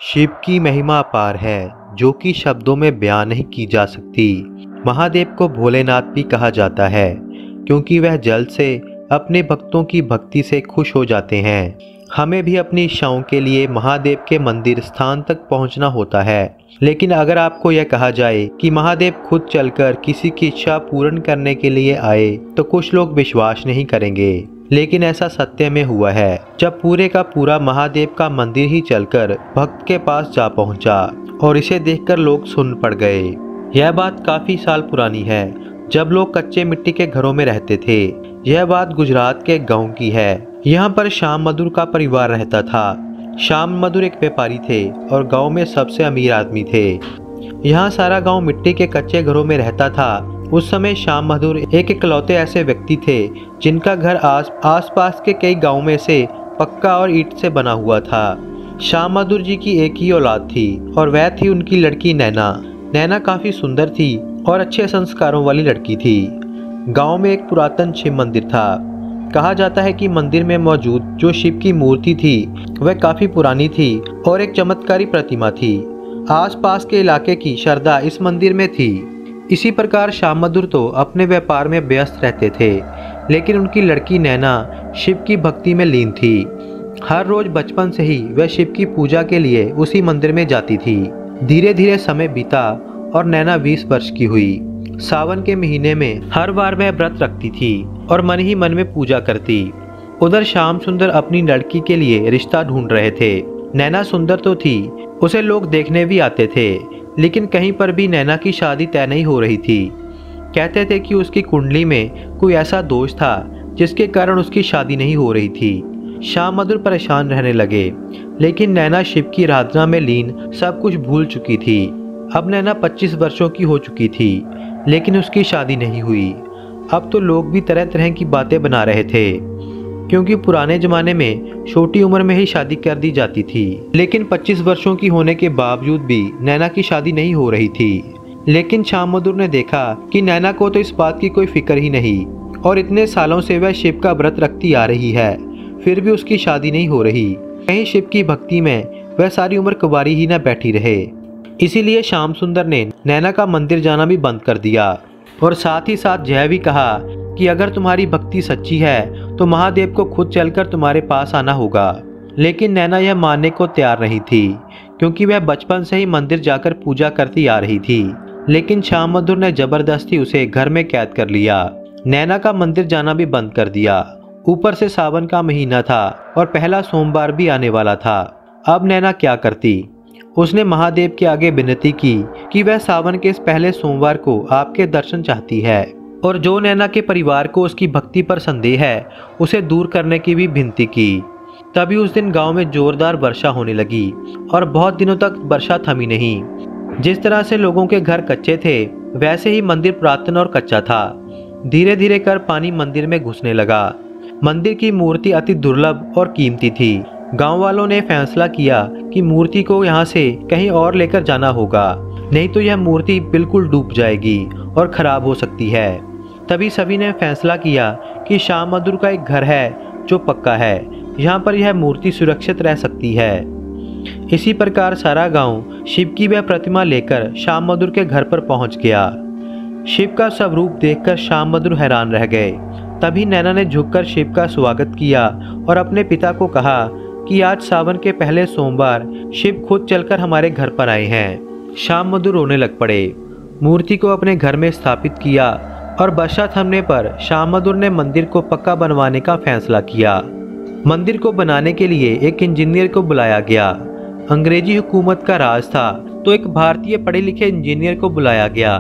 शिव की महिमा अपार है जो कि शब्दों में बयान नहीं की जा सकती। महादेव को भोलेनाथ भी कहा जाता है क्योंकि वह जल्द से अपने भक्तों की भक्ति से खुश हो जाते हैं। हमें भी अपनी इच्छाओं के लिए महादेव के मंदिर स्थान तक पहुंचना होता है, लेकिन अगर आपको यह कहा जाए कि महादेव खुद चलकर किसी की इच्छा पूर्ण करने के लिए आए तो कुछ लोग विश्वास नहीं करेंगे, लेकिन ऐसा सत्य में हुआ है। जब पूरे का पूरा महादेव का मंदिर ही चलकर भक्त के पास जा पहुंचा और इसे देखकर लोग सुन पड़ गए। यह बात काफी साल पुरानी है, जब लोग कच्चे मिट्टी के घरों में रहते थे। यह बात गुजरात के गांव की है। यहाँ पर श्याम मधुर का परिवार रहता था। श्याम मधुर एक व्यापारी थे और गांव में सबसे अमीर आदमी थे। यहाँ सारा गांव मिट्टी के कच्चे घरों में रहता था। उस समय श्याम मधुर एक इकलौते ऐसे व्यक्ति थे जिनका घर आस पास के कई गाँव में से पक्का और ईंट से बना हुआ था। श्याम मधुर जी की एक ही औलाद थी और वह थी उनकी लड़की नैना। नैना काफी सुंदर थी और अच्छे संस्कारों वाली लड़की थी। गांव में एक पुरातन शिव मंदिर था। कहा जाता है कि मंदिर में मौजूद जो शिव की मूर्ति थी वह काफी पुरानी थी और एक चमत्कारी प्रतिमा थी। आसपास के इलाके की श्रद्धा इस मंदिर में थी। इसी प्रकार श्याम मधुर तो अपने व्यापार में व्यस्त रहते थे, लेकिन उनकी लड़की नैना शिव की भक्ति में लीन थी। हर रोज बचपन से ही वह शिव की पूजा के लिए उसी मंदिर में जाती थी। धीरे धीरे समय बीता और नैना 20 वर्ष की हुई। सावन के महीने में हर बार वह व्रत रखती थी और मन ही मन में पूजा करती। उधर श्याम सुंदर अपनी लड़की के लिए रिश्ता ढूंढ रहे थे। नैना सुंदर तो थी, उसे लोग देखने भी आते थे, लेकिन कहीं पर भी नैना की शादी तय नहीं हो रही थी। कहते थे कि उसकी कुंडली में कोई ऐसा दोष था जिसके कारण उसकी शादी नहीं हो रही थी। श्याम मधुर परेशान रहने लगे, लेकिन नैना शिव की आराधना में लीन सब कुछ भूल चुकी थी। अब नैना 25 वर्षों की हो चुकी थी, लेकिन उसकी शादी नहीं हुई। अब तो लोग भी तरह तरह की बातें बना रहे थे, क्योंकि पुराने जमाने में छोटी उम्र में ही शादी कर दी जाती थी। लेकिन 25 वर्षों की होने के बावजूद भी नैना की शादी नहीं हो रही थी। लेकिन श्याम मधुर ने देखा कि नैना को तो इस बात की कोई फिक्र ही नहीं और इतने सालों से वह शिव का व्रत रखती आ रही है, फिर भी उसकी शादी नहीं हो रही। कहीं शिव की भक्ति में वह सारी उम्र कुंवारी ही न बैठी रहे। इसीलिए श्याम सुंदर ने नैना का मंदिर जाना भी बंद कर दिया और साथ ही साथ यह भी कहा कि अगर तुम्हारी भक्ति सच्ची है तो महादेव को खुद चलकर तुम्हारे पास आना होगा। लेकिन नैना यह मानने को तैयार नहीं थी, क्योंकि वह बचपन से ही मंदिर जाकर पूजा करती आ रही थी। लेकिन श्याम मधुर ने जबरदस्ती उसे घर में कैद कर लिया। नैना का मंदिर जाना भी बंद कर दिया। ऊपर से सावन का महीना था और पहला सोमवार भी आने वाला था। अब नैना क्या करती? उसने महादेव के आगे विनती की कि वह सावन के इस पहले सोमवार को आपके दर्शन चाहती है और जो नैना के परिवार को उसकी भक्ति पर संदेह है उसे दूर करने की भी विनती की। तभी उस दिन गांव में जोरदार वर्षा होने लगी और बहुत दिनों तक वर्षा थमी नहीं। जिस तरह से लोगों के घर कच्चे थे, वैसे ही मंदिर पुरातन और कच्चा था। धीरे धीरे कर पानी मंदिर में घुसने लगा। मंदिर की मूर्ति अति दुर्लभ और कीमती थी। गांव वालों ने फैसला किया कि मूर्ति को यहाँ से कहीं और लेकर जाना होगा, नहीं तो यह मूर्ति बिल्कुल डूब जाएगी और खराब हो सकती है। तभी सभी ने फैसला किया कि श्याम मधुर का एक घर है जो पक्का है, यहाँ पर यह मूर्ति सुरक्षित रह सकती है। इसी प्रकार सारा गांव शिव की वह प्रतिमा लेकर श्याम मधुर के घर पर पहुंच गया। शिव का स्वरूप देखकर श्याम मधुर हैरान रह गए। तभी नैना ने झुककर शिव का स्वागत किया और अपने पिता को कहा कि आज सावन के पहले सोमवार शिव खुद चलकर हमारे घर पर आए हैं। श्याम मधुर रोने लग पड़े। मूर्ति को अपने घर में स्थापित किया और वर्षा थमने पर श्याम मधुर ने मंदिर को पक्का बनवाने का फैसला किया। मंदिर को बनाने के लिए एक इंजीनियर को बुलाया गया। अंग्रेजी हुकूमत का राज था, तो एक भारतीय पढ़े लिखे इंजीनियर को बुलाया गया।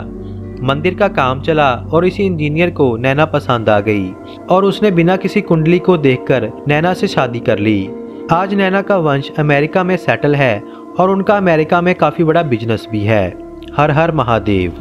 मंदिर का काम चला और इसी इंजीनियर को नैना पसंद आ गई और उसने बिना किसी कुंडली को देखकर नैना से शादी कर ली। आज नैना का वंश अमेरिका में सेटल है और उनका अमेरिका में काफ़ी बड़ा बिजनेस भी है। हर हर महादेव।